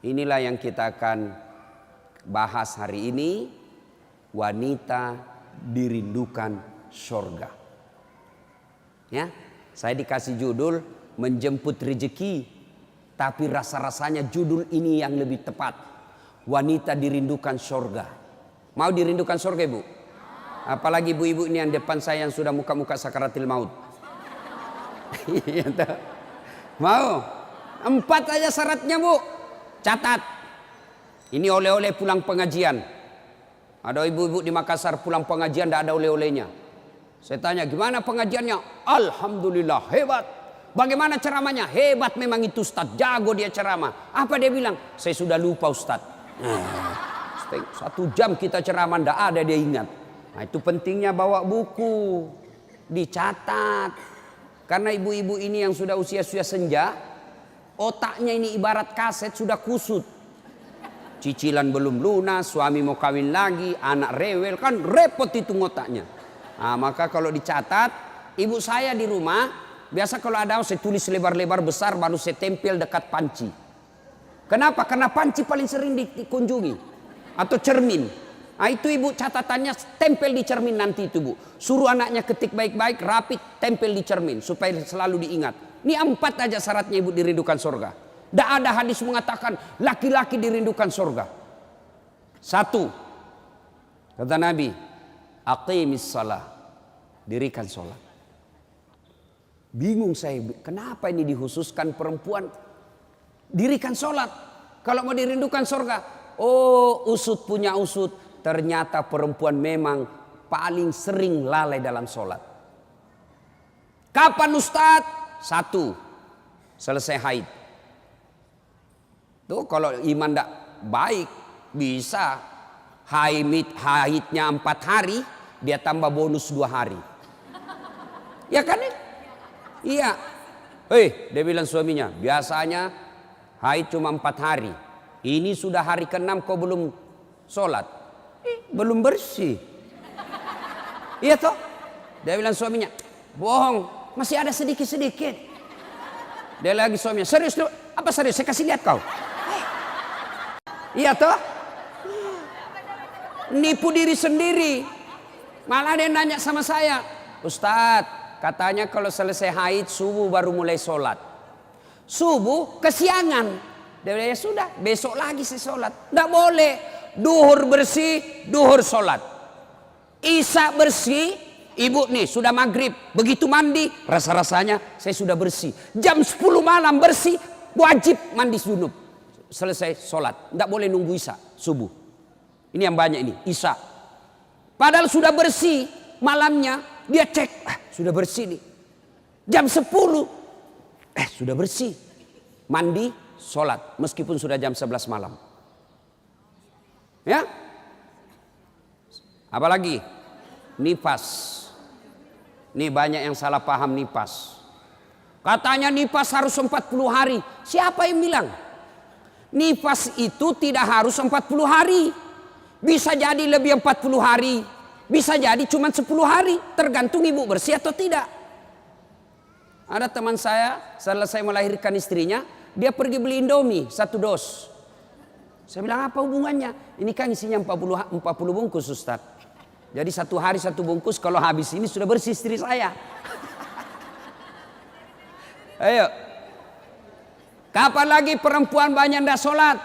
Inilah yang kita akan bahas hari ini. Wanita dirindukan surga. Ya, saya dikasih judul menjemput rezeki, tapi rasa-rasanya judul ini yang lebih tepat. Wanita dirindukan surga. Mau dirindukan surga, Ibu? Apalagi ibu-ibu ini yang depan saya yang sudah muka-muka sakaratil maut. Mau? 4 aja syaratnya, Bu. Catat. Ini oleh-oleh pulang pengajian. Ada ibu-ibu di Makassar pulang pengajian tidak ada oleh-olehnya. Saya tanya, gimana pengajiannya? Alhamdulillah, hebat. Bagaimana ceramahnya? Hebat memang itu Ustaz, jago dia ceramah. Apa dia bilang? Saya sudah lupa Ustaz. 1 jam kita ceramah tidak ada dia ingat. Nah, itu pentingnya bawa buku, dicatat. Karena ibu-ibu ini yang sudah usia-usia senja, otaknya ini ibarat kaset sudah kusut. Cicilan belum lunas, suami mau kawin lagi, anak rewel, kan repot itu otaknya. Nah, maka kalau dicatat, ibu saya di rumah, biasa kalau ada saya tulis lebar-lebar besar baru saya tempel dekat panci. Kenapa? Karena panci paling sering dikunjungi. Atau cermin. Nah, itu ibu catatannya tempel di cermin nanti itu, Bu. Suruh anaknya ketik baik-baik, rapi, tempel di cermin supaya selalu diingat. Ini 4 aja syaratnya ibu dirindukan surga. Tidak ada hadis mengatakan laki-laki dirindukan surga. 1, kata Nabi, aqimis salah, dirikan sholat. Bingung saya, kenapa ini dikhususkan perempuan? Dirikan sholat. Kalau mau dirindukan surga, oh usut punya usut. Ternyata perempuan memang paling sering lalai dalam sholat. Kapan Ustadz? 1, selesai haid. Tuh kalau iman tidak baik bisa haidnya 4 hari, dia tambah bonus 2 hari. Ya kan? Iya. Dia bilang suaminya, biasanya haid cuma 4 hari. Ini sudah hari ke-6 kau belum sholat. Belum bersih. Iya toh? Dia bilang suaminya, bohong, masih ada sedikit-sedikit. Dia lagi suaminya, serius lu? Apa serius? Saya kasih lihat kau. Iya toh? Nipu diri sendiri. Malah dia nanya sama saya, Ustadz, katanya kalau selesai haid subuh baru mulai sholat. Subuh kesiangan. Dia bilang, ya sudah, besok lagi saya sholat. Tidak boleh. Duhur bersih, duhur sholat. Isya bersih, ibu nih sudah maghrib. Begitu mandi, rasa-rasanya saya sudah bersih. Jam 10 malam bersih, wajib mandi junub. Selesai sholat, tidak boleh nunggu isya subuh. Ini yang banyak ini isya. Padahal sudah bersih malamnya, dia cek, sudah bersih nih. Jam 10, sudah bersih. Mandi, sholat, meskipun sudah jam 11 malam. Ya, apalagi nifas. Ini banyak yang salah paham nifas. Katanya nifas harus 40 hari. Siapa yang bilang? Nifas itu tidak harus 40 hari. Bisa jadi lebih 40 hari. Bisa jadi cuma 10 hari. Tergantung ibu bersih atau tidak. Ada teman saya selesai melahirkan istrinya. Dia pergi beli Indomie 1 dos. Saya bilang apa hubungannya? Ini kan isinya 40 bungkus Ustaz. Jadi 1 hari 1 bungkus. Kalau habis ini sudah bersih istri saya. Ayo. Kapan lagi perempuan banyak tidak sholat?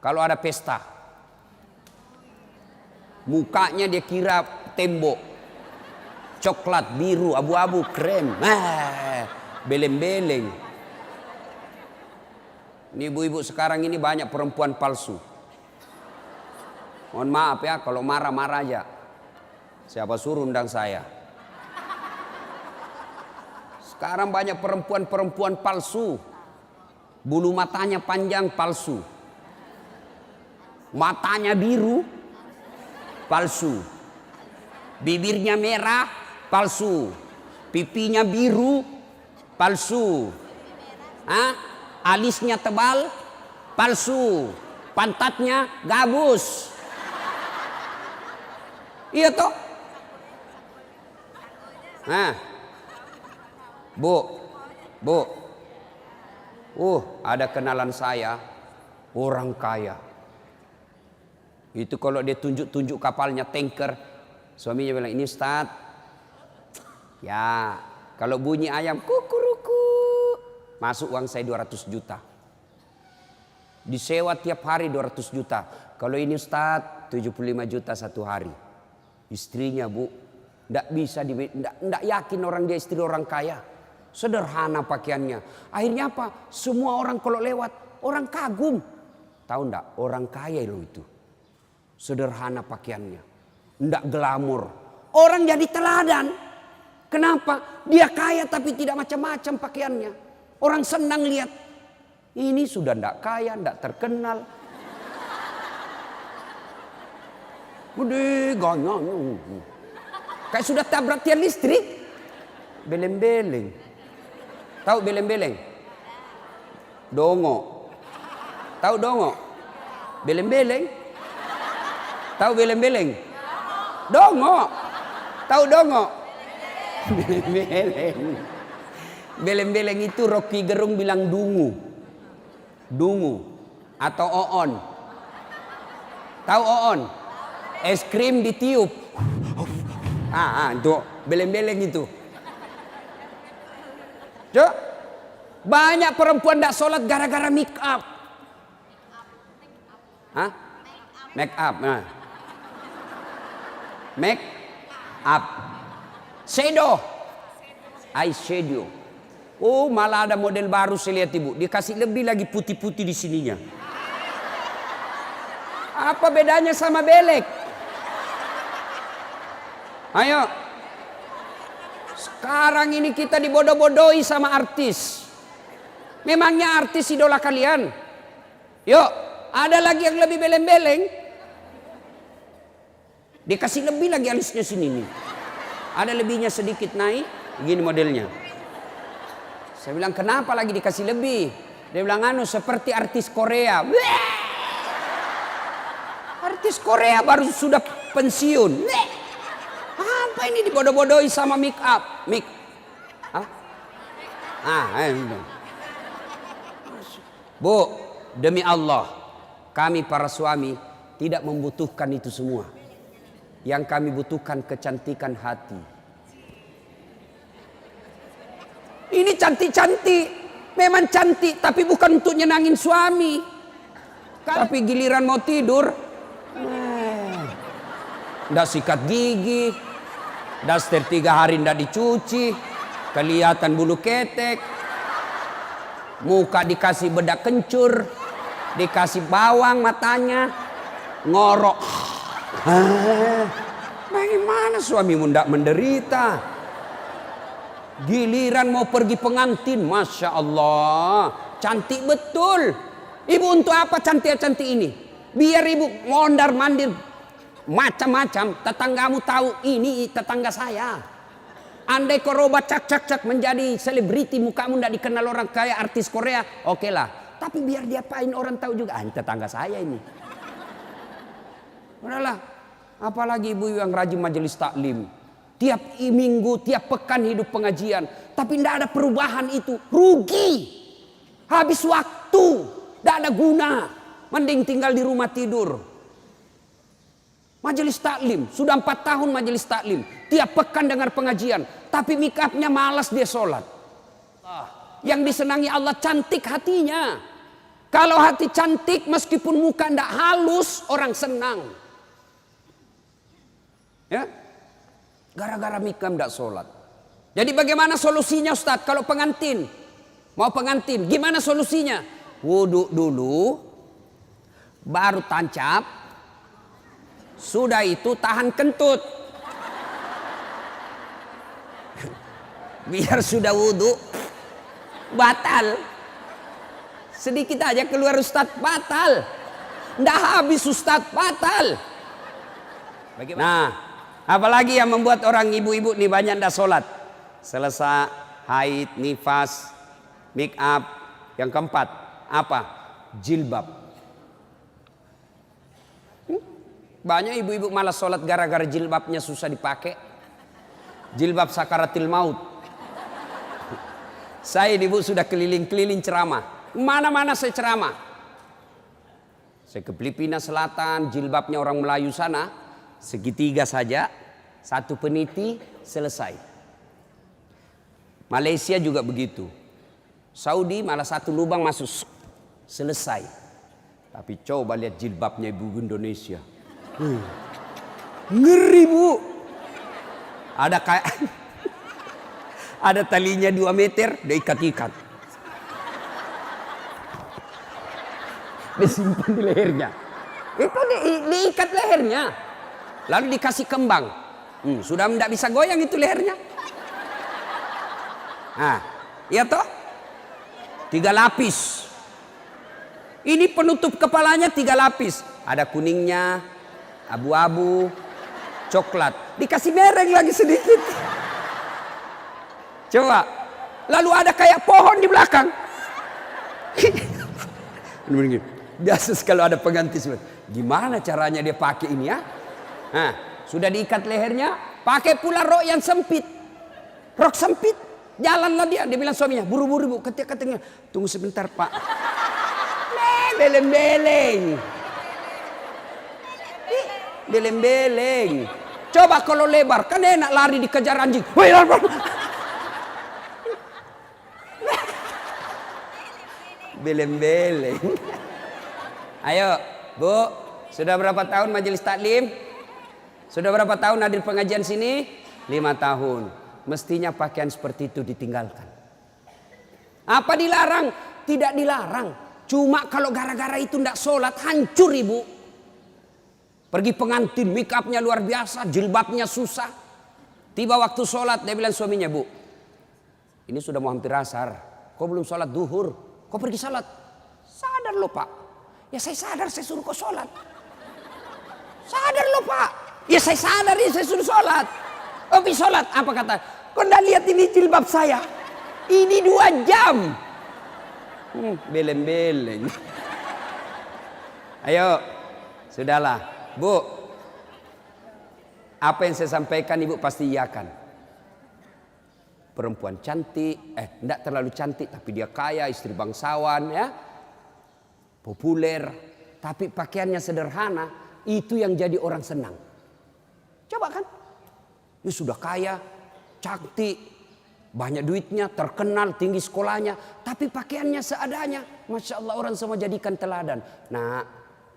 Kalau ada pesta. Mukanya dia kira tembok. Coklat, biru, abu-abu, krem. Beleng-beleng. Ini ibu-ibu sekarang ini banyak perempuan palsu. Mohon maaf ya kalau marah-marah aja. Siapa suruh undang saya? Sekarang banyak perempuan-perempuan palsu. Bulu matanya panjang palsu. Matanya biru palsu. Bibirnya merah palsu. Pipinya biru palsu. Alisnya tebal palsu. Pantatnya gabus. Iya toh? Bu. Ada kenalan saya Orang kaya. Itu kalau dia tunjuk-tunjuk kapalnya, tanker, suaminya bilang, ini Ustaz. Ya, kalau bunyi ayam kukuruku, masuk uang saya 200 juta. Disewa tiap hari 200 juta. Kalau ini Ustaz 75 juta satu hari. Istrinya Bu, tidak yakin orang dia istri orang kaya. Sederhana pakaiannya. Akhirnya apa? Semua orang kalau lewat, orang kagum. Tahu enggak? Orang kaya loh itu. Sederhana pakaiannya. Enggak glamor. Orang jadi teladan. Kenapa? Dia kaya tapi tidak macam-macam pakaiannya. Orang senang lihat. Ini sudah enggak kaya, enggak terkenal. Gede ganyanya. Kayak sudah tabrak tiang listrik. Beleng-beleng. Tahu beleng-beleng? Dongo. Tahu dongo? Beleng-beleng. Tahu beleng-beleng? Dongo. Tahu dongo? Beleng-beleng. Beleng-beleng itu Rocky Gerung bilang dungu. Dungu atau oon. Tahu oon? Es krim ditiup. Itu beleng-beleng itu. Cuk, banyak perempuan tidak sholat gara-gara make up. Hah? Make up. Nah. Make up. Shadow. Eyeshadow. Oh, malah ada model baru saya lihat Ibu. Dikasih lebih lagi putih-putih di sininya. Apa bedanya sama belek? Ayo. Sekarang ini kita dibodoh-bodohi sama artis. Memangnya artis idola kalian? Yuk, ada lagi yang lebih beleng-beleng. Dikasih lebih lagi alisnya sini nih. Ada lebihnya sedikit naik, begini modelnya. Saya bilang, kenapa lagi dikasih lebih? Dia bilang, seperti artis Korea. Bleh! Artis Korea baru sudah pensiun. Bleh! Apa ini dibodoh-bodohi sama make up? Bu, demi Allah, kami para suami tidak membutuhkan itu semua. Yang kami butuhkan kecantikan hati. Ini cantik-cantik, memang cantik, tapi bukan untuk nyenangin suami. Tapi giliran mau tidur, ndak sikat gigi, daster 3 hari ndak dicuci, kelihatan bulu ketek, muka dikasih bedak kencur, dikasih bawang matanya, ngorok. Bagaimana suamimu ndak menderita? Giliran mau pergi pengantin, Masya Allah, cantik betul. Ibu untuk apa cantik-cantik ini? Biar ibu mondar-mandir macam-macam, tetanggamu tahu ini tetangga saya. Andai kau roba cak menjadi selebriti, mukamu tidak dikenal orang kaya artis Korea, oke lah. Tapi biar diapain orang tahu juga, ini tetangga saya ini. Udahlah, apalagi ibu yang rajin majelis taklim. Tiap minggu, tiap pekan hidup pengajian. Tapi tidak ada perubahan itu, rugi. Habis waktu, tidak ada guna. Mending tinggal di rumah tidur. Majelis taklim, sudah 4 tahun majelis taklim. Tiap pekan dengar pengajian. Tapi make upnya malas dia sholat. Yang disenangi Allah cantik hatinya. Kalau hati cantik meskipun muka tidak halus, orang senang. Ya, gara-gara make up tidak sholat. Jadi bagaimana solusinya Ustadz? Kalau pengantin, mau pengantin, gimana solusinya? Wudhu dulu, baru tancap. Sudah itu tahan kentut. Biar sudah wudhu batal. Sedikit aja keluar Ustadz batal. Nggak habis Ustadz batal. Bagaimana? Nah, apalagi yang membuat orang ibu-ibu nih banyak ndak sholat. Selesai haid, nifas, make up. Yang keempat apa? Jilbab. Banyak ibu-ibu malas sholat gara-gara jilbabnya susah dipakai. Jilbab sakaratil maut. Saya ibu sudah keliling-keliling ceramah. Mana-mana saya ceramah. Saya ke Filipina Selatan, jilbabnya orang Melayu sana, segitiga saja, satu peniti, selesai. Malaysia juga begitu. Saudi malah satu lubang masuk, selesai. Tapi coba lihat jilbabnya ibu Indonesia. Ngeri bu. Ada kayak ada talinya 2 meter, dia ikat-ikat. Disimpan di lehernya. Itu diikat lehernya. Lalu dikasih kembang. Sudah tidak bisa goyang itu lehernya. Nah, iya toh? 3 lapis. Ini penutup kepalanya 3 lapis. Ada kuningnya, abu-abu, coklat. Dikasih mereng lagi sedikit. Coba. Lalu ada kayak pohon di belakang. Biasa kalau ada pengganti. Gimana caranya dia pakai ini ya? Nah, sudah diikat lehernya. Pakai pula rok yang sempit. Rok sempit. Jalanlah dia. Dia bilang suaminya, buru-buru bu. Katanya, tunggu sebentar pak. Beleng-beleng. Beleng-beleng. Coba kalau lebar. Kan enak lari dikejar anjing. Beleng-beleng. Ayo bu. Sudah berapa tahun majelis taklim? Sudah berapa tahun hadir pengajian sini? 5 tahun. Mestinya pakaian seperti itu ditinggalkan. Apa dilarang? Tidak dilarang. Cuma kalau gara-gara itu tidak sholat, hancur ibu. Pergi pengantin, make upnya luar biasa, jilbabnya susah. Tiba waktu sholat, dia bilang suaminya, bu, ini sudah mau hampir asar. Kok belum sholat duhur? Kok pergi sholat? Sadar lo pak. Ya saya sadar, saya suruh kau sholat. Sadar lo pak. Ya saya sadar, ya saya suruh sholat. Oh pergi sholat, apa kata? Kau tidak lihat ini jilbab saya? Ini 2 jam. Beleng-beleng. Ayo, sudahlah, bu. Apa yang saya sampaikan ibu pasti iyakan. Perempuan cantik, tidak terlalu cantik, tapi dia kaya, istri bangsawan, ya, populer, tapi pakaiannya sederhana, itu yang jadi orang senang. Coba kan, dia sudah kaya, cantik. Banyak duitnya, terkenal, tinggi sekolahnya. Tapi pakaiannya seadanya. Masya Allah orang semua jadikan teladan. Nah,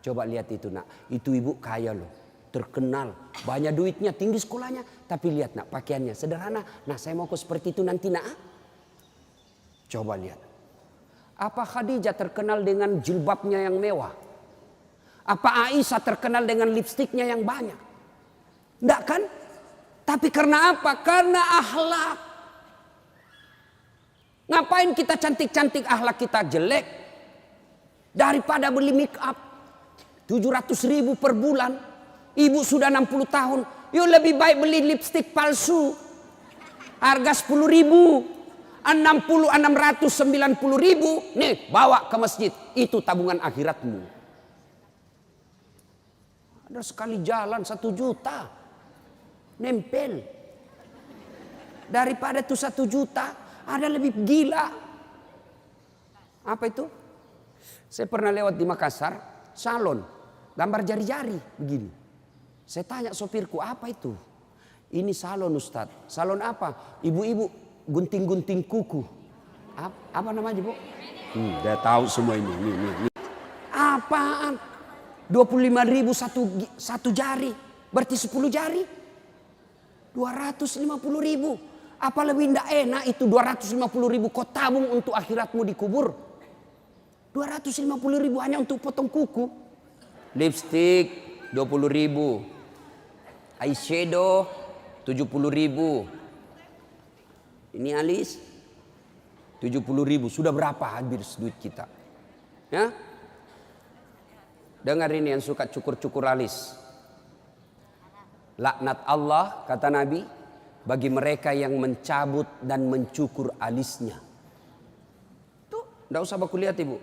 coba lihat itu nak. Itu ibu kaya loh. Terkenal. Banyak duitnya, tinggi sekolahnya. Tapi lihat nak, pakaiannya sederhana. Nah saya mau seperti itu nanti nak. Coba lihat. Apa Khadijah terkenal dengan jilbabnya yang mewah? Apa Aisyah terkenal dengan lipstiknya yang banyak? Enggak kan? Tapi karena apa? Karena akhlak. Ngapain kita cantik-cantik akhlak kita jelek? Daripada beli make up 700.000 per bulan. Ibu sudah 60 tahun. Yuk lebih baik beli lipstik palsu. Harga 10.000. 690.000. Nih bawa ke masjid. Itu tabungan akhiratmu. Ada sekali jalan 1 juta. Nempel. Daripada itu 1 juta. Ada lebih gila. Apa itu? Saya pernah lewat di Makassar, salon, gambar jari-jari begini. Saya tanya sopirku, apa itu? Ini salon Ustaz. Salon apa? Ibu-ibu gunting-gunting kuku. Apa namanya bu? Dia tahu semua ini. Apaan? 25.000 satu jari. Berarti 10 jari. 250.000. Apa lebih tidak enak itu 250.000 kau tabung untuk akhiratmu dikubur. 250.000 hanya untuk potong kuku. Lipstick 20.000. Eyeshadow 70.000. Ini alis 70.000. Sudah berapa habis duit kita? Ya? Dengar ini yang suka cukur-cukur alis. Laknat Allah kata Nabi bagi mereka yang mencabut dan mencukur alisnya. Tuh, enggak usah baku lihat ibu.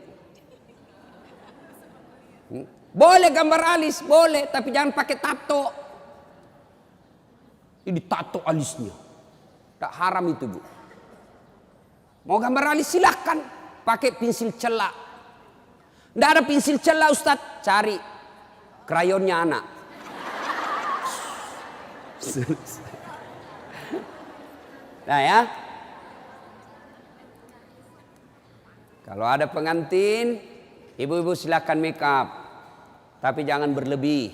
Boleh gambar alis, boleh, tapi jangan pakai tato. Ini tato alisnya. Tak haram itu bu. Mau gambar alis silahkan, pakai pensil celak. Nggak ada pensil celah Ustadz, cari krayonnya anak. Nah ya, kalau ada pengantin, ibu-ibu silakan make up, tapi jangan berlebih.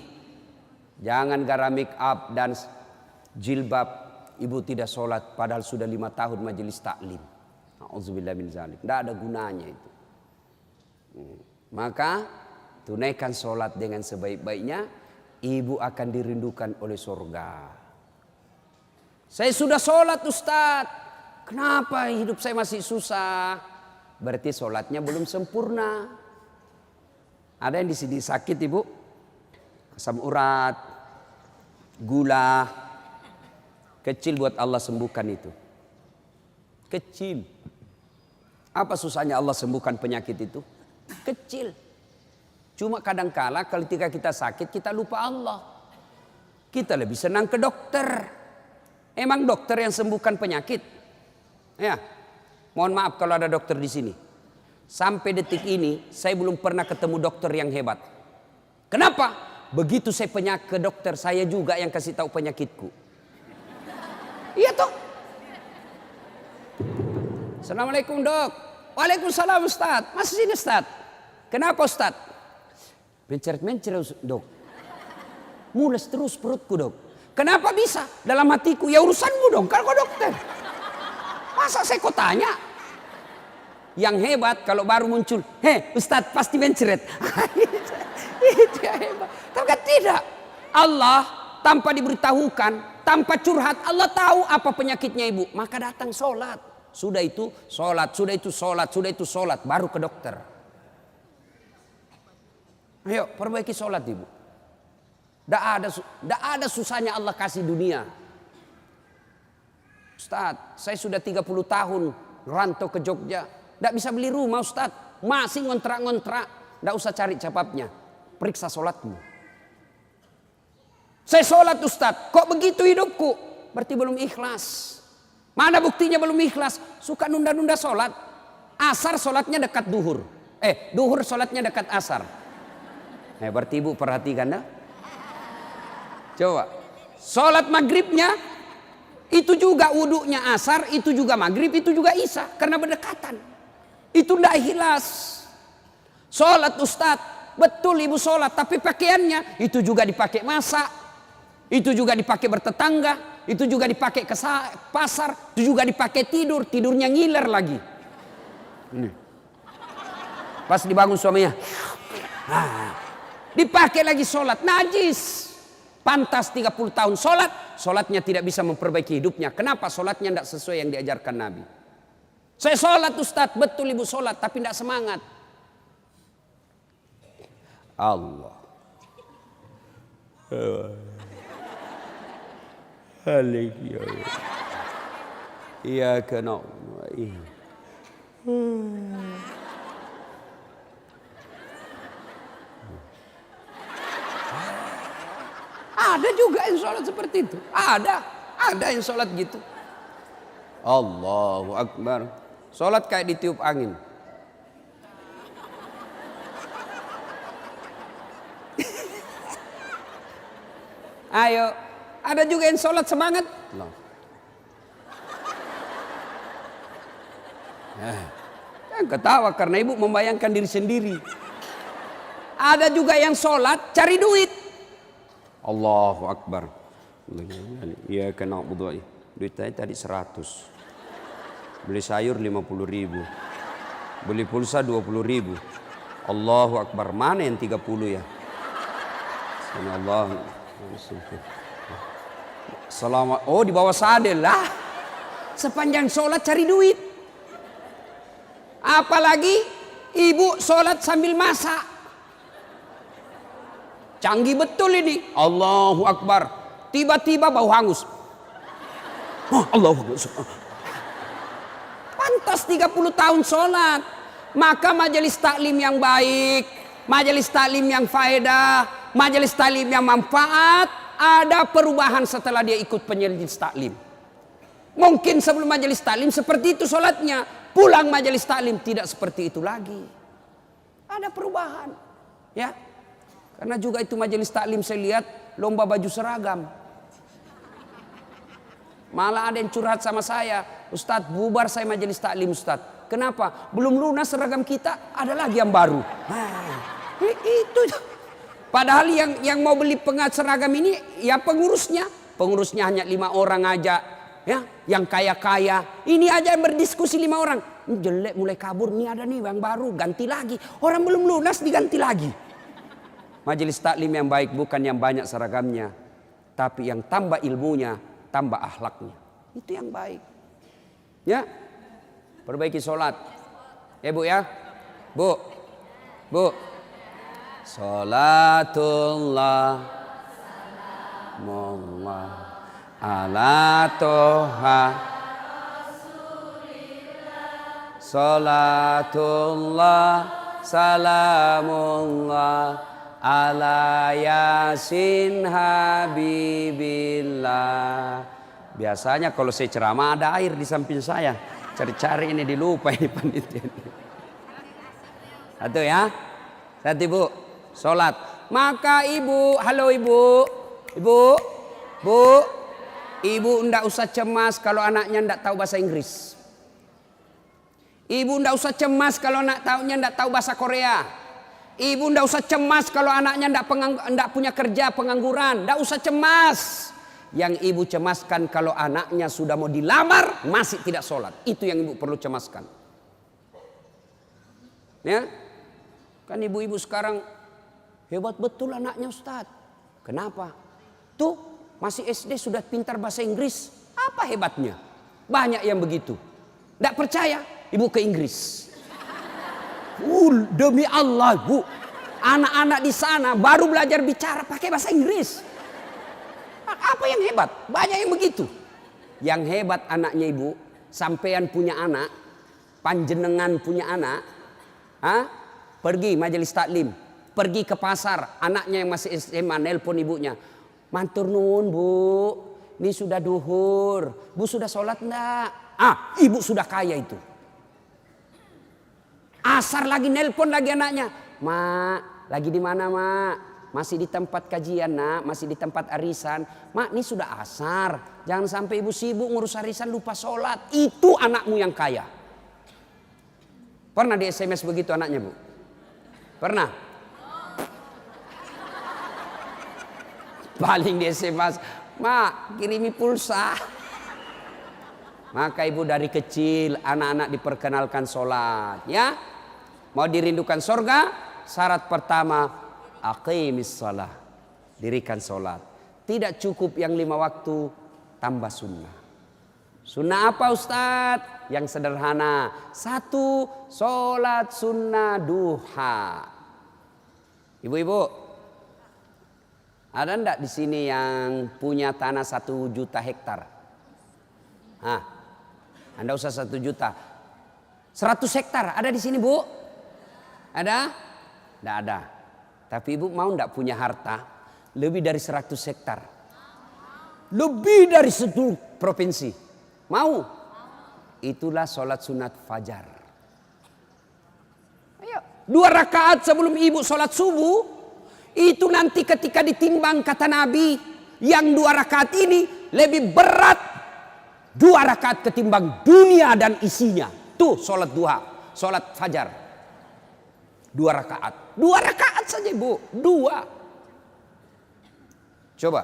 Jangan gara make up dan jilbab ibu tidak sholat padahal sudah 5 tahun majelis taklim. Auzubillah min zalik. Tidak ada gunanya itu. Maka tunaikan sholat dengan sebaik-baiknya, ibu akan dirindukan oleh surga. Saya sudah sholat Ustadz, kenapa hidup saya masih susah? Berarti sholatnya belum sempurna. Ada yang di sini sakit ibu, asam urat, gula, kecil buat Allah sembuhkan itu. Kecil. Apa susahnya Allah sembuhkan penyakit itu? Kecil. Cuma kadangkala ketika kita sakit kita lupa Allah. Kita lebih senang ke dokter. Emang dokter yang sembuhkan penyakit? Ya. Mohon maaf kalau ada dokter di sini. Sampai detik ini saya belum pernah ketemu dokter yang hebat. Kenapa? Begitu saya ke dokter, saya juga yang kasih tahu penyakitku. Iya toh? Assalamualaikum dok. Waalaikumsalam Ustaz. Masih sini Ustaz. Kenapa Ustaz? Mencret-mencret dok. Mules terus perutku dok. Kenapa bisa? Dalam hatiku, ya urusanmu dong, kan kau dokter. Masa saya kau tanya? Yang hebat kalau baru muncul, Ustadz pasti mencret. Itu yang hebat. Tapi kan tidak. Allah tanpa diberitahukan, tanpa curhat, Allah tahu apa penyakitnya ibu. Maka datang sholat. Sudah itu sholat, sudah itu sholat, sudah itu sholat. Baru ke dokter. Ayo perbaiki sholat ibu. Tidak ada susahnya Allah kasih dunia. Ustaz, saya sudah 30 tahun rantau ke Jogja. Tidak bisa beli rumah Ustaz. Masih ngontrak-ngontrak. Tidak usah cari capapnya. Periksa sholatmu. Saya sholat Ustaz. Kok begitu hidupku? Berarti belum ikhlas. Mana buktinya belum ikhlas? Suka nunda-nunda sholat. Asar sholatnya dekat duhur. Duhur sholatnya dekat asar. Berarti ibu perhatikan dah. Coba, sholat maghribnya itu juga wudhunya asar, itu juga maghrib, itu juga isya karena berdekatan. Itu tidak ikhlas. Sholat Ustadz, betul ibu sholat, tapi pakaiannya itu juga dipakai masak, itu juga dipakai bertetangga, itu juga dipakai ke pasar, itu juga dipakai tidur, tidurnya ngiler lagi. Ini. Pas dibangun suaminya, dipakai lagi sholat, najis. Pantas 30 tahun sholat, sholatnya tidak bisa memperbaiki hidupnya. Kenapa? Sholatnya tidak sesuai yang diajarkan Nabi. Saya sholat Ustadz, betul ibu sholat, tapi tidak semangat. Allah. Iya kena. Ada juga yang sholat seperti itu. Ada yang sholat gitu. Allahu Akbar. Sholat kayak ditiup angin. Ayo, ada juga yang sholat semangat. Yang ketawa karena ibu membayangkan diri sendiri. Ada juga yang sholat cari duit. Allahu Akbar. Iya kena budu. Duit saya tadi 100. Beli sayur 50.000. Beli pulsa 20.000. Allahu Akbar. Mana yang 30 ya? Allah. Selamat. Oh di bawah sadel lah. Sepanjang sholat cari duit. Apalagi ibu sholat sambil masak. Canggih betul ini. Allahu Akbar. Tiba-tiba bau hangus. Allahu Akbar. Pantas 30 tahun sholat. Maka majelis taklim yang baik, majelis taklim yang faedah, majelis taklim yang manfaat, ada perubahan setelah dia ikut majelis taklim. Mungkin sebelum majelis taklim seperti itu sholatnya. Pulang majelis taklim tidak seperti itu lagi. Ada perubahan. Ya. Karena juga itu majelis taklim saya lihat lomba baju seragam. Malah ada yang curhat sama saya, Ustadz bubar saya majelis taklim Ustadz. Kenapa? Belum lunas seragam kita, ada lagi yang baru. Itu. Padahal yang mau beli seragam ini ya pengurusnya. Pengurusnya hanya 5 orang aja. Ya, yang kaya-kaya. Ini aja yang berdiskusi 5 orang. Ini jelek mulai kabur, nih ada nih yang baru, ganti lagi. Orang belum lunas diganti lagi. Majelis taklim yang baik bukan yang banyak seragamnya, tapi yang tambah ilmunya, tambah akhlaknya. Itu yang baik. Ya. Perbaiki sholat. Ya Bu ya. Bu. Sholatullah Mullah ala toha Sholatullah salamullah ala yasin habibillah. Biasanya kalau saya ceramah ada air di samping saya. Cari-cari ini dilupa ini panitia. Satu ya. Satu Ibu. Sholat. Maka ibu, halo ibu. Ibu ndak usah cemas kalau anaknya ndak tahu bahasa Inggris. Ibu ndak usah cemas kalau anaknya ndak tahu bahasa Korea. Ibu ndak usah cemas kalau anaknya ndak punya kerja, pengangguran. Ndak usah cemas. Yang ibu cemaskan kalau anaknya sudah mau dilamar masih tidak sholat. Itu yang ibu perlu cemaskan. Ya, kan ibu-ibu sekarang hebat betul anaknya Ustadz. Kenapa? Tuh masih SD sudah pintar bahasa Inggris. Apa hebatnya? Banyak yang begitu. Nggak percaya? Ibu ke Inggris. Demi Allah Bu, anak-anak di sana baru belajar bicara pakai bahasa Inggris. Apa yang hebat? Banyak yang begitu. Yang hebat anaknya ibu, sampean punya anak, panjenengan punya anak, pergi majelis taklim, pergi ke pasar, anaknya yang masih SMA nelpon ibunya, matur nuwun Bu, ini sudah duhur, Bu sudah sholat enggak? Ibu sudah kaya itu. Asar lagi nelpon lagi anaknya, Mak, lagi di mana Mak? Masih di tempat kajian Nak, masih di tempat arisan. Mak, ini sudah asar. Jangan sampai ibu sibuk ngurus arisan lupa sholat. Itu anakmu yang kaya. Pernah di SMS begitu anaknya Bu? Pernah? Paling di SMS, Mak kirimi pulsa. Maka ibu dari kecil anak-anak diperkenalkan sholat. Ya, mau dirindukan surga, syarat pertama aqimis shalah, dirikan sholat. Tidak cukup yang 5 waktu, tambah sunnah. Sunnah apa Ustadz? Yang sederhana. 1, sholat sunnah duha. Ibu-ibu, ada enggak di sini yang punya tanah 1 juta hektar? Anda usah 1 juta. 100 hektar ada di sini Bu? Ada? Enggak ada. Tapi ibu mau enggak punya harta lebih dari 100 hektar? Lebih dari 1 provinsi. Mau? Itulah sholat sunat fajar. Ayo. 2 rakaat sebelum ibu sholat subuh. Itu nanti ketika ditimbang kata Nabi, yang 2 rakaat ini lebih berat 2 rakaat ketimbang dunia dan isinya. Tuh sholat duha, sholat fajar. 2 rakaat. 2 rakaat saja ibu. 2. Coba.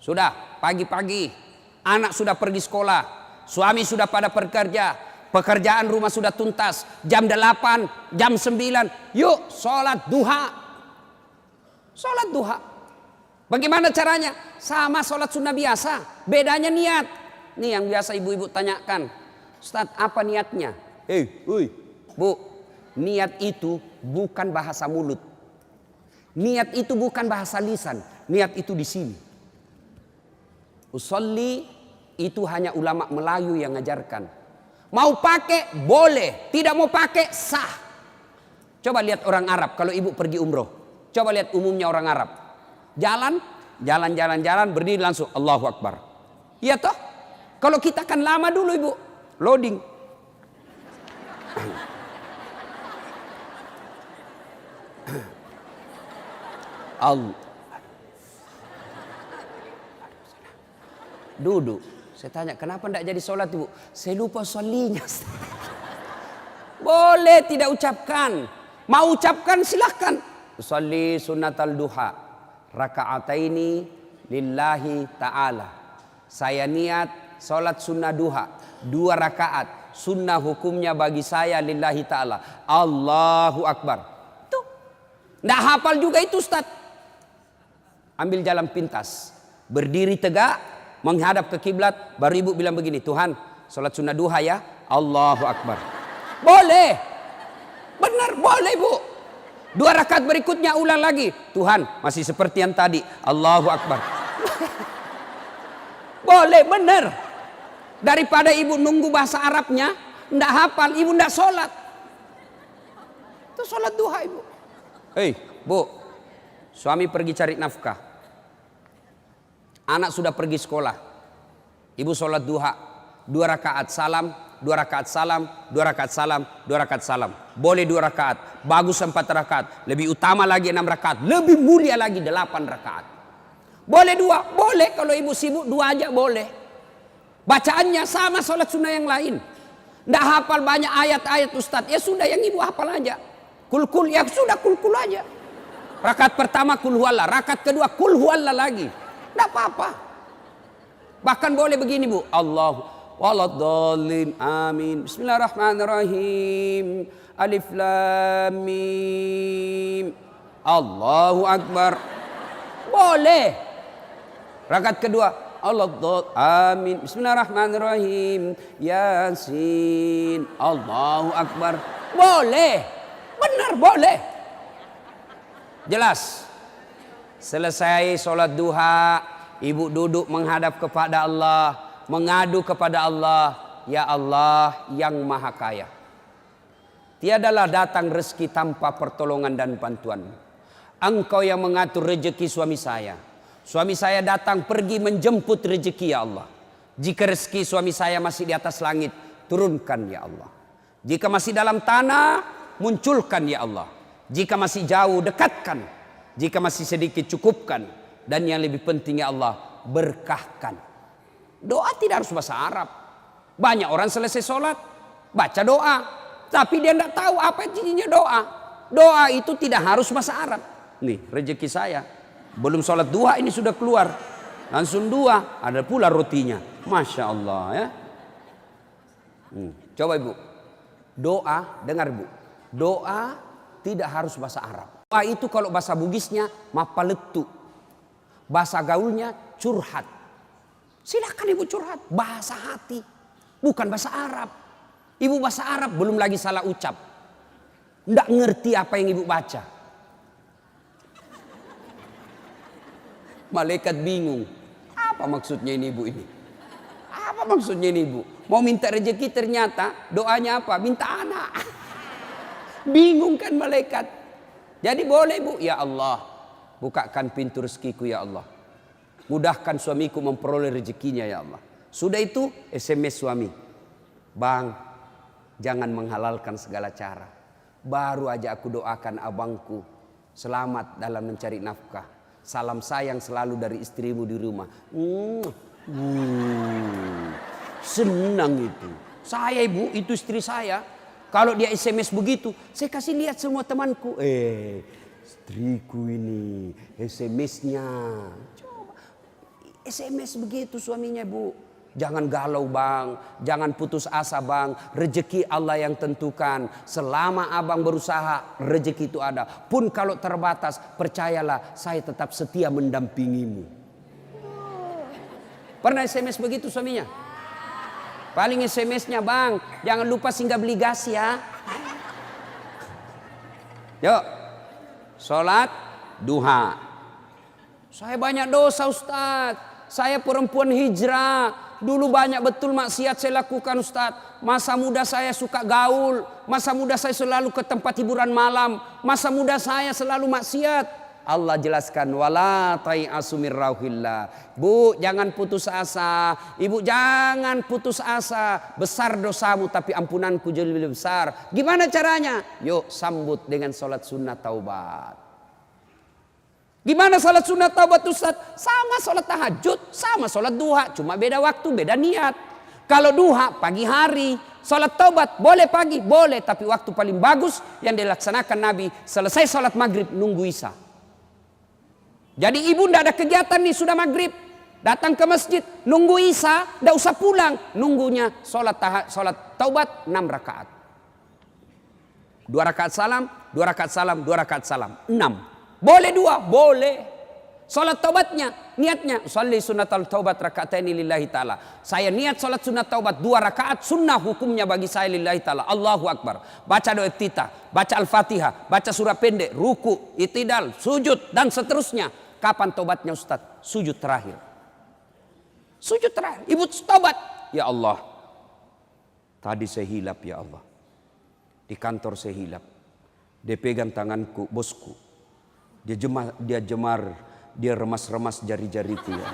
Sudah pagi-pagi. Anak sudah pergi sekolah. Suami sudah pada bekerja. Pekerjaan rumah sudah tuntas. Jam 8, jam 9. Yuk sholat duha. Sholat duha. Bagaimana caranya? Sama sholat sunnah biasa. Bedanya niat. Nih yang biasa ibu-ibu tanyakan. Ustadz apa niatnya? Bu. Niat itu bukan bahasa mulut. Niat itu bukan bahasa lisan. Niat itu di sini. Usolli itu hanya ulama Melayu yang ngajarkan. Mau pakai boleh, tidak mau pakai sah. Coba lihat orang Arab kalau ibu pergi umroh. Coba lihat umumnya orang Arab. Jalan, berdiri langsung Allahu Akbar. Iya toh? Kalau kita kan lama dulu ibu, loading. Allah. Duduk. Saya tanya, kenapa tidak jadi sholat ibu? Saya lupa sholinya. Boleh tidak ucapkan. Mau ucapkan silahkan. Usalli sunnatal duha. Raka'ataini lillahi ta'ala. Saya niat sholat sunnah duha. 2 rakaat. Sunnah hukumnya bagi saya lillahi ta'ala. Allahu Akbar. Tuh. Tidak hafal juga itu Ustaz. Ambil jalan pintas. Berdiri tegak. Menghadap ke kiblat, baru ibu bilang begini, Tuhan, sholat sunnah duha ya, Allahu Akbar. Boleh, benar boleh bu. 2 rakaat berikutnya ulang lagi, Tuhan masih seperti yang tadi, Allahu Akbar. Boleh, benar. Daripada ibu nunggu bahasa Arabnya, ndak hafal, ibu ndak sholat. Itu sholat duha ibu. Hei bu, suami pergi cari nafkah. Anak sudah pergi sekolah. Ibu sholat duha. 2 rakaat salam, 2 rakaat salam, 2 rakaat salam, 2 rakaat salam. Boleh 2 rakaat. Bagus 4 rakaat. Lebih utama lagi 6 rakaat. Lebih mulia lagi 8 rakaat. Boleh 2? Boleh. Kalau ibu sibuk 2 aja boleh. Bacaannya sama sholat sunnah yang lain. Nggak hafal banyak ayat-ayat Ustadz. Ya sudah yang ibu hafal aja. Kul-kul ya sudah kul-kul aja. Rakaat pertama kul huwallah. Rakaat kedua kul huwallah lagi. Tidak apa-apa. Bahkan boleh begini bu. Allah waladhdallin amin. Bismillahirrahmanirrahim. Alif lam mim. Allahu Akbar. Boleh. Rakaat kedua. Allah amin. Bismillahirrahmanirrahim. Yasin. Allahu Akbar. Boleh. Benar boleh. Jelas. Selesai sholat duha, ibu duduk menghadap kepada Allah, mengadu kepada Allah, ya Allah yang maha kaya. Tiadalah datang rezeki tanpa pertolongan dan bantuan. Engkau yang mengatur rezeki suami saya. Suami saya datang pergi menjemput rezeki ya Allah. Jika rezeki suami saya masih di atas langit, turunkan ya Allah. Jika masih dalam tanah, munculkan ya Allah. Jika masih jauh, dekatkan. Jika masih sedikit, cukupkan. Dan yang lebih penting ya Allah, berkahkan. Doa tidak harus bahasa Arab. Banyak orang selesai sholat, baca doa. Tapi dia tidak tahu apa intinya doa. Doa itu tidak harus bahasa Arab. Nih rezeki saya. Belum sholat duha ini sudah keluar. Langsung 2, ada pula rotinya. Masya Allah ya. Coba ibu. Doa, dengar bu. Doa tidak harus bahasa Arab. Doa itu kalau bahasa Bugisnya mapaletu. Bahasa gaulnya curhat. Silakan ibu curhat. Bahasa hati. Bukan bahasa Arab. Ibu bahasa Arab belum lagi salah ucap. Nggak ngerti apa yang ibu baca. Malaikat bingung. Apa maksudnya ini ibu ini? Apa maksudnya ini ibu? Mau minta rezeki ternyata doanya apa? Minta anak. Bingung kan malaikat. Jadi boleh bu, ya Allah, bukakan pintu rezekiku ya Allah. Mudahkan suamiku memperoleh rezekinya ya Allah. Sudah itu SMS suami. Bang, jangan menghalalkan segala cara. Baru aja aku doakan abangku selamat dalam mencari nafkah. Salam sayang selalu dari istrimu di rumah. Senang itu. Saya ibu, itu istri saya. Kalau dia SMS begitu, saya kasih lihat semua temanku. Istriku ini SMS-nya. Coba. SMS begitu suaminya bu. Jangan galau bang, jangan putus asa bang. Rezeki Allah yang tentukan. Selama abang berusaha, rezeki itu ada. Pun kalau terbatas, percayalah saya tetap setia mendampingimu. Pernah SMS begitu suaminya? Paling SMS-nya bang, jangan lupa singgah beli gas ya. Yuk, sholat duha. Saya banyak dosa Ustaz. Saya perempuan hijrah. Dulu banyak betul maksiat saya lakukan Ustaz. Masa muda saya suka gaul. Masa muda saya selalu ke tempat hiburan malam. Masa muda saya selalu maksiat. Allah jelaskan wala tai'asu mir rauhillah. Bu, jangan putus asa. Ibu jangan putus asa. Besar dosamu tapi ampunanku jauh lebih besar. Gimana caranya? Yuk sambut dengan sholat sunnah taubat. Gimana sholat sunnah taubat Ustaz? Sama sholat tahajud, sama sholat duha. Cuma beda waktu, beda niat. Kalau duha pagi hari, sholat taubat boleh pagi, boleh. Tapi waktu paling bagus yang dilaksanakan Nabi selesai sholat maghrib nunggu isya. Jadi ibu tidak ada kegiatan nih, sudah maghrib, datang ke masjid, nunggu isya, tidak usah pulang, nunggunya sholat taubat 6 rakaat. 2 rakaat salam, 2 rakaat salam, 2 rakaat salam, 6. Boleh 2, boleh. Sholat taubatnya, niatnya, sholli sunnatal taubat raka'ataini lillahi ta'ala. Saya niat sholat sunat taubat 2 rakaat, sunnah hukumnya bagi saya lillahi ta'ala. Allahu Akbar. Baca doa iftitah, baca al-fatihah, baca surah pendek, ruku, itidal, sujud, dan seterusnya. Kapan taubatnya Ustaz? Sujud terakhir. Sujud terakhir. Ibu taubat. Ya Allah. Tadi saya hilap ya Allah. Di kantor saya hilap. Dia pegang tanganku, bosku. Dia remas-remas jari-jari itu ya.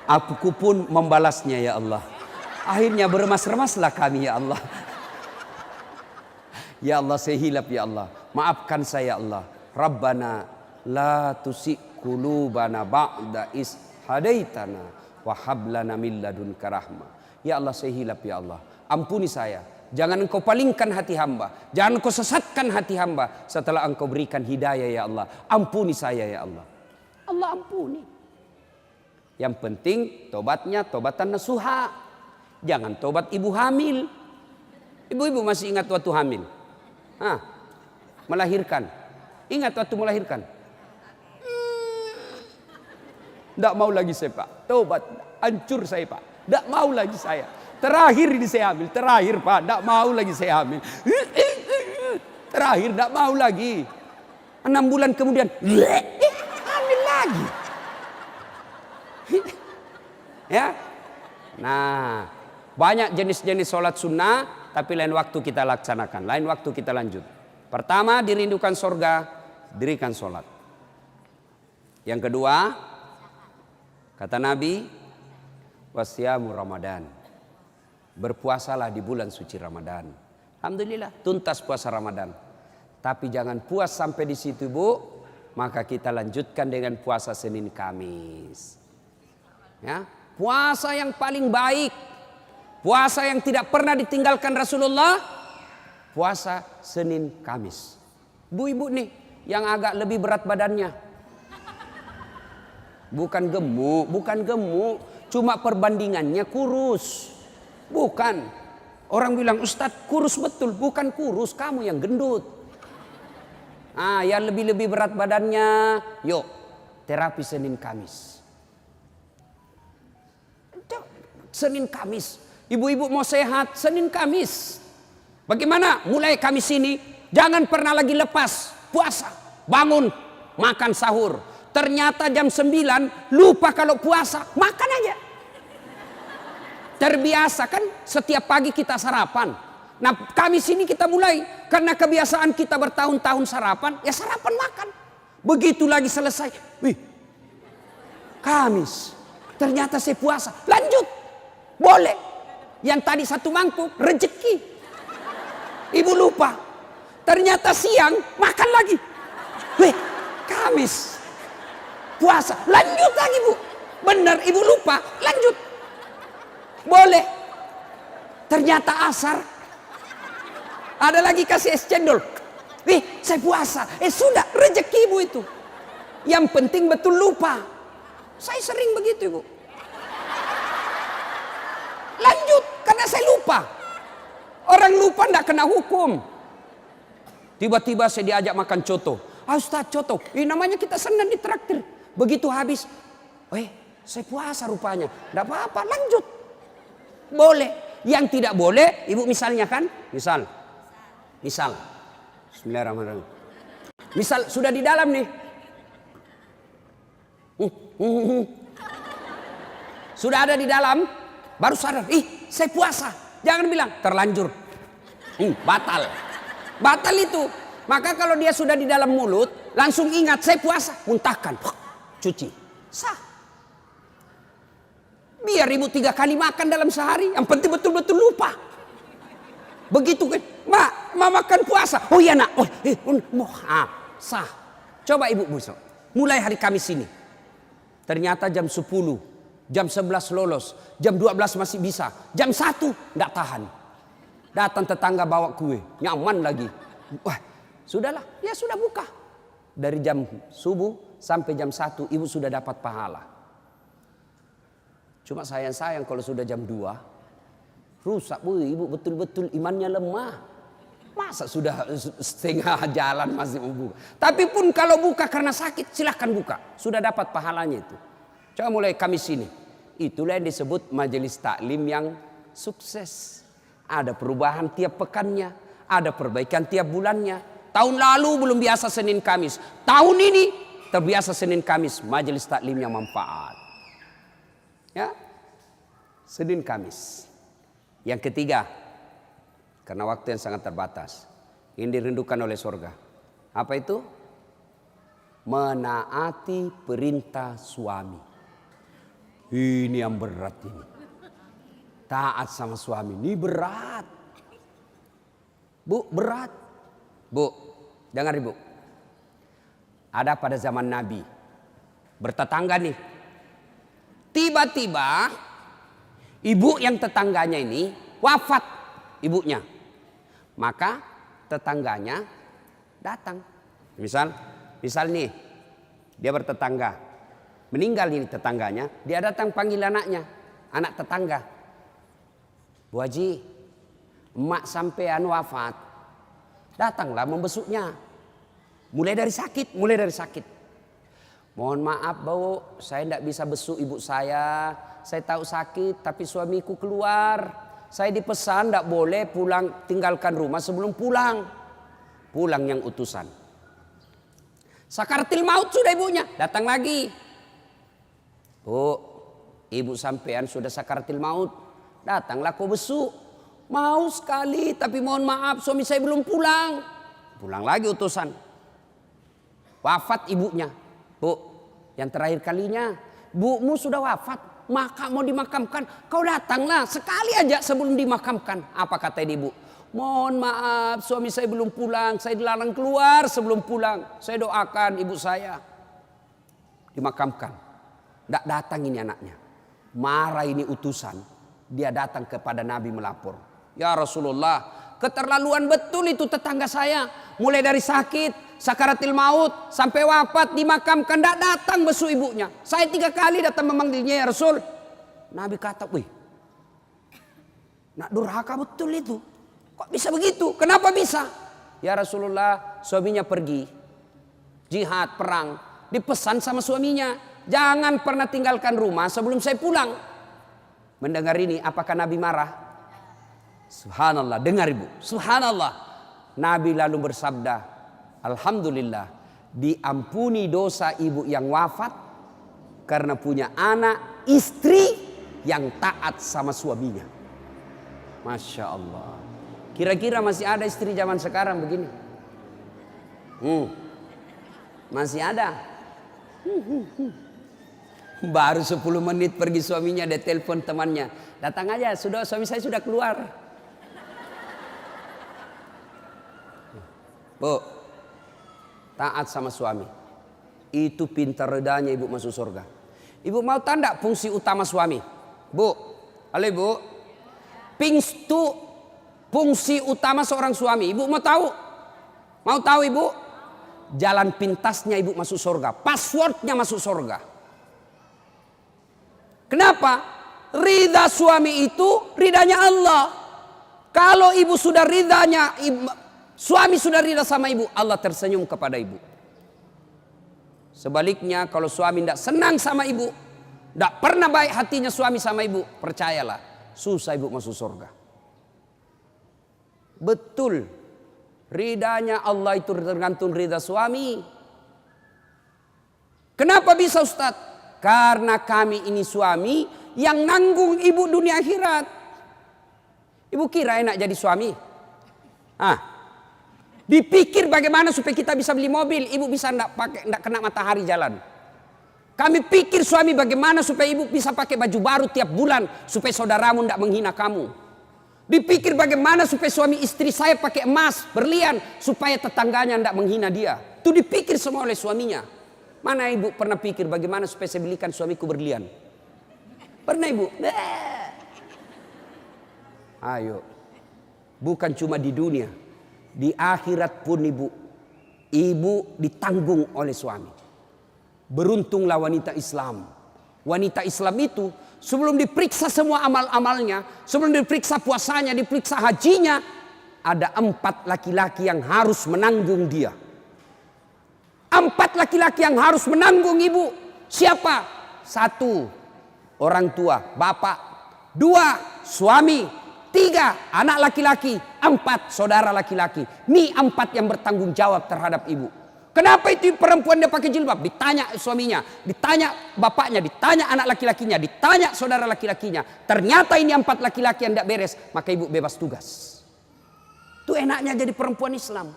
Aku pun membalasnya ya Allah. Akhirnya beremas-remaslah kami ya Allah. Ya Allah saya hilap ya Allah. Maafkan saya Allah. Rabbana la tusik qulubana ba'da is hadaitana wa hab lana min ladunka rahmah. Ya Allah saya hilap ya Allah. Ampuni saya. Jangan engkau palingkan hati hamba. Jangan engkau sesatkan hati hamba setelah engkau berikan hidayah ya Allah. Ampuni saya ya Allah. Allah ampuni. Yang penting tobatnya tobatan nasuha. Jangan tobat ibu hamil. Ibu-ibu masih ingat waktu hamil? Melahirkan. Ingat waktu melahirkan? Tidak mau lagi saya Pak. Tobat. Hancur saya Pak. Tidak mau lagi saya. Terakhir ini saya hamil. Terakhir Pak. Tidak mau lagi saya hamil. Terakhir tidak mau lagi. 6 bulan kemudian. Hamil lagi. Ya. Nah. Banyak jenis-jenis sholat sunnah. Tapi lain waktu kita laksanakan. Lain waktu kita lanjut. Pertama dirindukan surga, dirikan sholat. Yang kedua, kata Nabi, wasyamu Ramadan. Berpuasalah di bulan suci Ramadan. Alhamdulillah, tuntas puasa Ramadan. Tapi jangan puas sampai di situ Bu, maka kita lanjutkan dengan puasa Senin Kamis. Ya, puasa yang paling baik, puasa yang tidak pernah ditinggalkan Rasulullah. Puasa Senin Kamis. Bu-ibu nih yang agak lebih berat badannya. Bukan gemuk. Cuma perbandingannya kurus. Bukan. Orang bilang Ustadz kurus betul. Bukan kurus, kamu yang gendut. Yang lebih-lebih berat badannya. Yuk terapi Senin Kamis. Senin Kamis. Ibu-ibu mau sehat Senin Kamis. Bagaimana? Mulai Kamis ini jangan pernah lagi lepas puasa. Bangun, makan sahur. Ternyata jam 9 lupa kalau puasa. Makan aja. Terbiasa kan setiap pagi kita sarapan. Nah Kamis ini kita mulai. Karena kebiasaan kita bertahun-tahun sarapan. Ya sarapan makan. Begitu lagi selesai. Wih, Kamis. Ternyata saya puasa. Lanjut. Boleh. Yang tadi 1 mangkuk rezeki. Ibu lupa. Ternyata siang makan lagi. Weh, Kamis. Puasa. Lanjut lagi Bu. Benar ibu lupa. Lanjut. Boleh. Ternyata asar. Ada lagi kasih es cendol. Wih, saya puasa. Sudah rezeki ibu itu. Yang penting betul lupa. Saya sering begitu Ibu. Lanjut. Karena saya lupa. Orang lupa tidak kena hukum. Tiba-tiba saya diajak makan coto. Ustaz coto. Namanya kita senang ditraktir. Begitu habis. Saya puasa rupanya. Tidak apa-apa lanjut. Boleh. Yang tidak boleh. Ibu misalnya kan. Misal. Bismillahirrahmanirrahim. Misal sudah di dalam nih. Sudah ada di dalam. Baru sadar. Saya puasa. Jangan bilang terlanjur. Batal. Batal itu. Maka kalau dia sudah di dalam mulut, langsung ingat saya puasa, muntahkan, cuci, sah. Biar ibu 3 kali makan dalam sehari, yang penting betul-betul lupa. Begitu kan, ma makan puasa, oh iya nak, sah. Coba ibu besok, mulai hari Kamis ini. Ternyata jam 10, jam 11 lolos, jam 12 masih bisa, jam 1 enggak tahan. Datang tetangga bawa kue, nyaman lagi. Wah, sudahlah, ya sudah buka. Dari jam subuh sampai jam 1 ibu sudah dapat pahala. Cuma sayang kalau sudah jam 2 rusak, bu, ibu betul-betul imannya lemah. Masa sudah setengah jalan masih mau buka. Tapi pun kalau buka karena sakit silahkan buka. Sudah dapat pahalanya itu. Coba mulai Kamis ini. Itulah yang disebut majelis taklim yang sukses. Ada perubahan tiap pekannya. Ada perbaikan tiap bulannya. Tahun lalu belum biasa Senin Kamis. Tahun ini terbiasa Senin Kamis. Majelis taklim yang manfaat. Ya, Senin Kamis. Yang ketiga, karena waktu yang sangat terbatas, ini dirindukan oleh surga. Apa itu? Menaati perintah suami. Ini yang berat ini. Taat sama suami ini berat. Bu, berat. Bu, dengar ibu. Ada pada zaman Nabi, bertetangga nih. Tiba-tiba ibu yang tetangganya ini wafat ibunya. Maka tetangganya datang. Misal nih dia bertetangga. Meninggal ini tetangganya, dia datang panggil anaknya, anak tetangga. Bu Haji, emak sampean wafat. Datanglah membesuknya. Mulai dari sakit. Mohon maaf Bu, saya tidak bisa besuk ibu saya. Saya tahu sakit tapi suamiku keluar. Saya dipesan tidak boleh pulang, tinggalkan rumah sebelum pulang. Pulang yang utusan. Sakaratil maut sudah ibunya, datang lagi. Bu, ibu sampean sudah sakaratil maut. Datanglah kau besuk. Mau sekali tapi mohon maaf suami saya belum pulang. Pulang lagi utusan. Wafat ibunya. Bu, yang terakhir kalinya, bumu sudah wafat, maka mau dimakamkan, kau datanglah sekali aja sebelum dimakamkan. Apa kata ibu? Mohon maaf, suami saya belum pulang, saya dilarang keluar sebelum pulang. Saya doakan ibu saya dimakamkan. Tidak datang ini anaknya. Marah ini utusan. Dia datang kepada Nabi melapor. Ya Rasulullah, keterlaluan betul itu tetangga saya. Mulai dari sakit, sakaratil maut, sampai wafat, dimakamkan, tidak datang besuk ibunya. Saya 3 kali datang memanggilnya, ya Rasul. Nabi kata, wih, nak durhaka betul itu. Kok bisa begitu? Kenapa bisa? Ya Rasulullah, suaminya pergi jihad, perang. Dipesan sama suaminya, jangan pernah tinggalkan rumah sebelum saya pulang. Mendengar ini, apakah Nabi marah? Subhanallah, dengar ibu. Subhanallah. Nabi lalu bersabda, alhamdulillah, diampuni dosa ibu yang wafat karena punya anak, istri yang taat sama suaminya. Masya Allah. Kira-kira masih ada istri zaman sekarang begini? Masih ada. Baru 10 menit pergi suaminya, dia telepon temannya. Datang aja, suami saya sudah keluar. Bu, taat sama suami. Itu pintar redanya ibu masuk surga. Ibu mau tanda fungsi utama suami? Bu, halo ibu. Fungsi utama seorang suami. Ibu mau tahu? Mau tahu ibu? Jalan pintasnya ibu masuk surga. Passwordnya masuk surga. Kenapa? Ridha suami itu ridhanya Allah. Kalau ibu sudah ridhanya, suami sudah ridha sama ibu, Allah tersenyum kepada ibu. Sebaliknya kalau suami tidak senang sama ibu, tidak pernah baik hatinya suami sama ibu, percayalah, susah ibu masuk surga. Betul, ridhanya Allah itu tergantung ridha suami. Kenapa bisa Ustadz? Karena kami ini suami yang nanggung ibu dunia akhirat. Ibu kira enak jadi suami? Dipikir bagaimana supaya kita bisa beli mobil, ibu bisa enggak kena matahari jalan. Kami pikir suami bagaimana supaya ibu bisa pakai baju baru tiap bulan supaya saudaramu enggak menghina kamu. Dipikir bagaimana supaya suami istri saya pakai emas, berlian supaya tetangganya enggak menghina dia. Itu dipikir semua oleh suaminya. Mana ibu pernah pikir bagaimana supaya saya belikan suamiku berlian? Pernah ibu? Ayo. Bukan cuma di dunia, di akhirat pun ibu ditanggung oleh suami. Beruntunglah wanita Islam. Wanita Islam itu sebelum diperiksa semua amal-amalnya, sebelum diperiksa puasanya, diperiksa hajinya, ada 4 laki-laki yang harus menanggung dia. 4 laki-laki yang harus menanggung ibu. Siapa? 1, orang tua, bapak. 2, suami. 3, anak laki-laki. 4, saudara laki-laki. Ini 4 yang bertanggung jawab terhadap ibu. Kenapa itu perempuan dia pakai jilbab? Ditanya suaminya, ditanya bapaknya, ditanya anak laki-lakinya, ditanya saudara laki-lakinya. Ternyata ini 4 laki-laki yang tidak beres, maka ibu bebas tugas. Itu enaknya jadi perempuan Islam.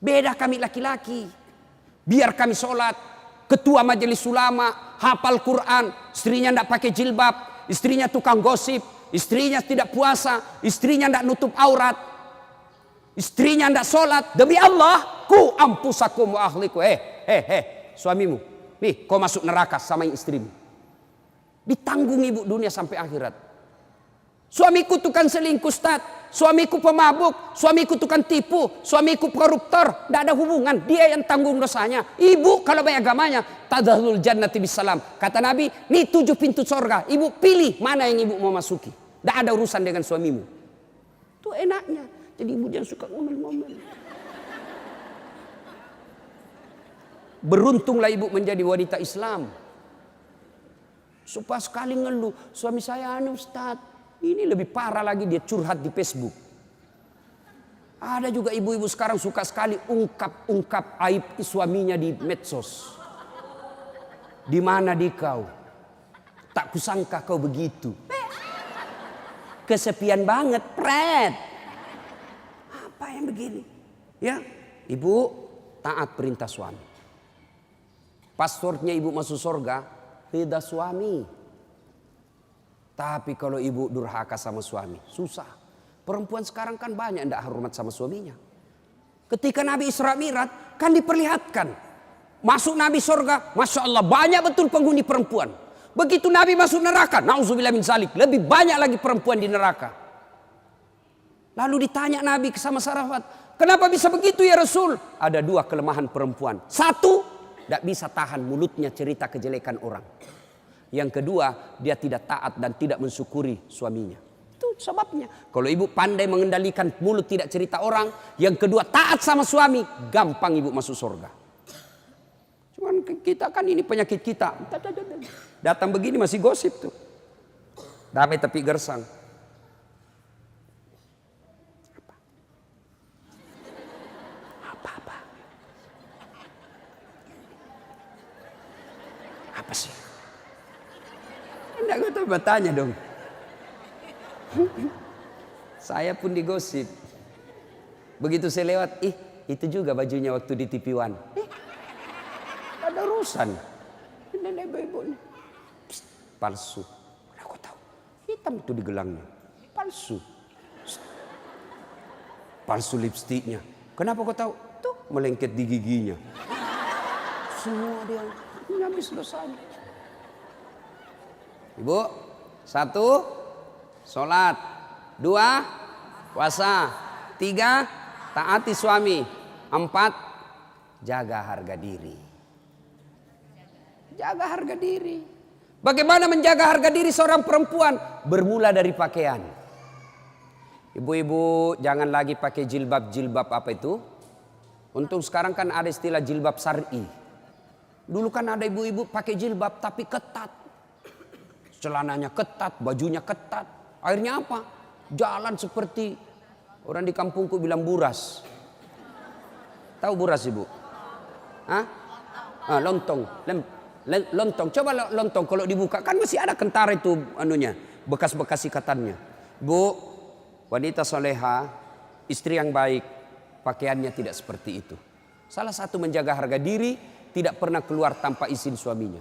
Beda kami laki-laki. Biar kami sholat, ketua majelis ulama, hafal Quran, istrinya tidak pakai jilbab, istrinya tukang gosip, istrinya tidak puasa, istrinya tidak nutup aurat, istrinya tidak sholat. Demi Allah, ku ampusakum wa ahliku. Suamimu, nih kau masuk neraka sama istrimu. Ditanggung ibu dunia sampai akhirat. Suamiku tukang selingkuh, Ustaz. Suamiku pemabuk, suamiku tukang tipu, suamiku koruptor. Tidak ada hubungan, dia yang tanggung dosanya. Ibu kalau baik agamanya, tadkhulul jannati bisalam. Kata Nabi, nih 7 pintu surga. Ibu pilih mana yang ibu mau masuki. Tidak ada urusan dengan suamimu. Itu enaknya. Jadi ibu jangan suka ngomel-ngomel. Beruntunglah ibu menjadi wanita Islam. Supaya sekali ngeluh, suami saya Ustaz. Ini lebih parah lagi, dia curhat di Facebook. Ada juga ibu-ibu sekarang suka sekali ungkap aib suaminya di medsos. Di mana di kau? Tak kusangka kau begitu. Kesepian banget, pret. Apa yang begini? Ya, ibu taat perintah suami. Passwordnya ibu masuk surga, ridha suami. Tapi kalau ibu durhaka sama suami, susah. Perempuan sekarang kan banyak yang tidak hormat sama suaminya. Ketika Nabi Isra Mi'raj kan diperlihatkan. Masuk Nabi surga, Masya Allah banyak betul penghuni perempuan. Begitu Nabi masuk neraka, na'udzubillah min zalik, lebih banyak lagi perempuan di neraka. Lalu ditanya Nabi sama sahabat, kenapa bisa begitu ya Rasul? Ada 2 kelemahan perempuan. 1, tidak bisa tahan mulutnya cerita kejelekan orang. Yang kedua, dia tidak taat dan tidak mensyukuri suaminya. Itu sebabnya. Kalau ibu pandai mengendalikan mulut tidak cerita orang, yang kedua taat sama suami, gampang ibu masuk surga. Cuman kita kan ini penyakit kita. Datang begini masih gosip tuh. Damai tapi gersang. Apa? Apa sih? Enggak tahu bertanya dong. Saya pun digosip. Begitu saya lewat, itu juga bajunya waktu di TV One. Ada urusan. Nenek ibu nih. Palsu. Aku tahu. Hitam itu di gelangnya. Palsu. Palsu lipstiknya. Kenapa kau tahu? Tuh melengket di giginya. Semua dia habis dosanya. Ibu, 1, sholat. 2, puasa. 3, taati suami. 4, jaga harga diri. Jaga harga diri. Bagaimana menjaga harga diri seorang perempuan? Bermula dari pakaian. Ibu-ibu jangan lagi pakai jilbab apa itu? Untung sekarang kan ada istilah jilbab syar'i. Dulu kan ada ibu-ibu pakai jilbab tapi ketat. Celananya ketat, bajunya ketat. Akhirnya apa? Jalan seperti orang di kampungku bilang buras. Tahu buras ibu? Hah? Lontong. Lontong. Coba lontong kalau dibuka kan masih ada kentara itu anunya, bekas-bekas ikatannya. Bu, wanita soleha, istri yang baik, pakaiannya tidak seperti itu. Salah satu menjaga harga diri, tidak pernah keluar tanpa izin suaminya.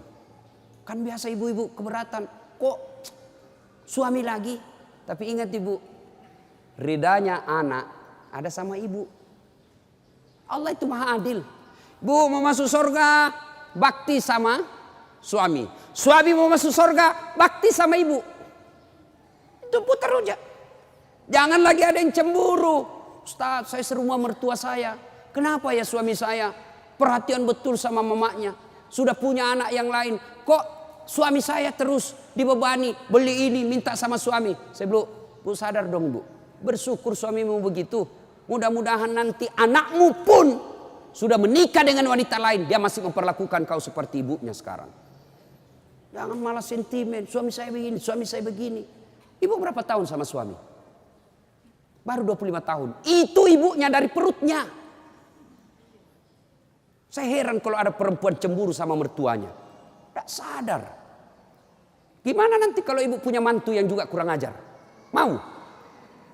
Kan biasa ibu-ibu keberatan, kok suami lagi? Tapi ingat ibu, ridanya anak ada sama ibu. Allah itu maha adil. Bu mau masuk surga, bakti sama suami. Suami mau masuk surga, bakti sama ibu. Itu putar aja. Jangan lagi ada yang cemburu. Ustaz, saya serumah mertua saya. Kenapa ya suami saya perhatian betul sama mamanya? Sudah punya anak yang lain. Kok suami saya terus dibebani, beli ini, minta sama suami. Saya bilang, bu sadar dong bu. Bersyukur suamimu begitu. Mudah-mudahan nanti anakmu pun sudah menikah dengan wanita lain. Dia masih memperlakukan kau seperti ibunya sekarang. Jangan malah sentimen. Suami saya begini, suami saya begini. Ibu berapa tahun sama suami? Baru 25 tahun. Itu ibunya dari perutnya. Saya heran kalau ada perempuan cemburu sama mertuanya. Tidak sadar. Gimana nanti kalau ibu punya mantu yang juga kurang ajar? Mau?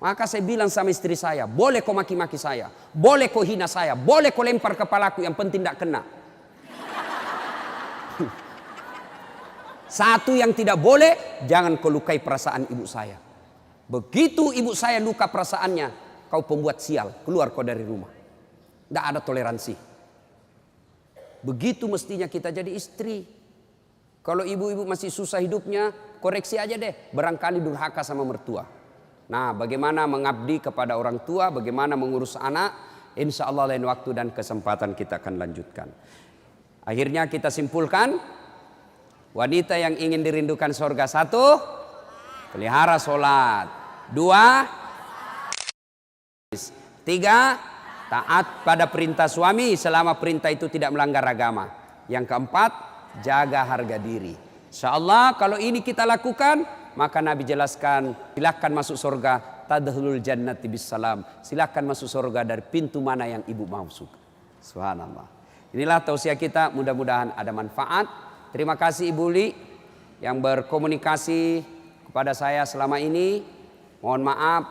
Maka saya bilang sama istri saya, boleh kau maki-maki saya, boleh kau hina saya, boleh kau lempar kepalaku, yang penting tidak kena. Satu yang tidak boleh, jangan kau lukai perasaan ibu saya. Begitu ibu saya luka perasaannya, kau pembuat sial, keluar kau dari rumah. Tidak ada toleransi. Begitu mestinya kita jadi istri. Kalau ibu-ibu masih susah hidupnya, koreksi aja deh, barangkali durhaka sama mertua. Nah, bagaimana mengabdi kepada orang tua, bagaimana mengurus anak, insya Allah lain waktu dan kesempatan kita akan lanjutkan. Akhirnya kita simpulkan, wanita yang ingin dirindukan surga, 1, pelihara sholat. 2, 3, taat pada perintah suami selama perintah itu tidak melanggar agama. Yang keempat, jaga harga diri. Insya Allah kalau ini kita lakukan, maka Nabi jelaskan, silakan masuk surga, tadkhulul jannati bisalam. Silakan masuk surga dari pintu mana yang ibu mau suka. Subhanallah. Inilah tausiah kita, mudah-mudahan ada manfaat. Terima kasih Ibu Li yang berkomunikasi kepada saya selama ini. Mohon maaf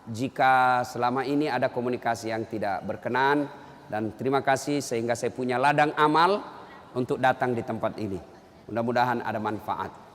jika selama ini ada komunikasi yang tidak berkenan, dan terima kasih sehingga saya punya ladang amal untuk datang di tempat ini. Mudah-mudahan ada manfaat.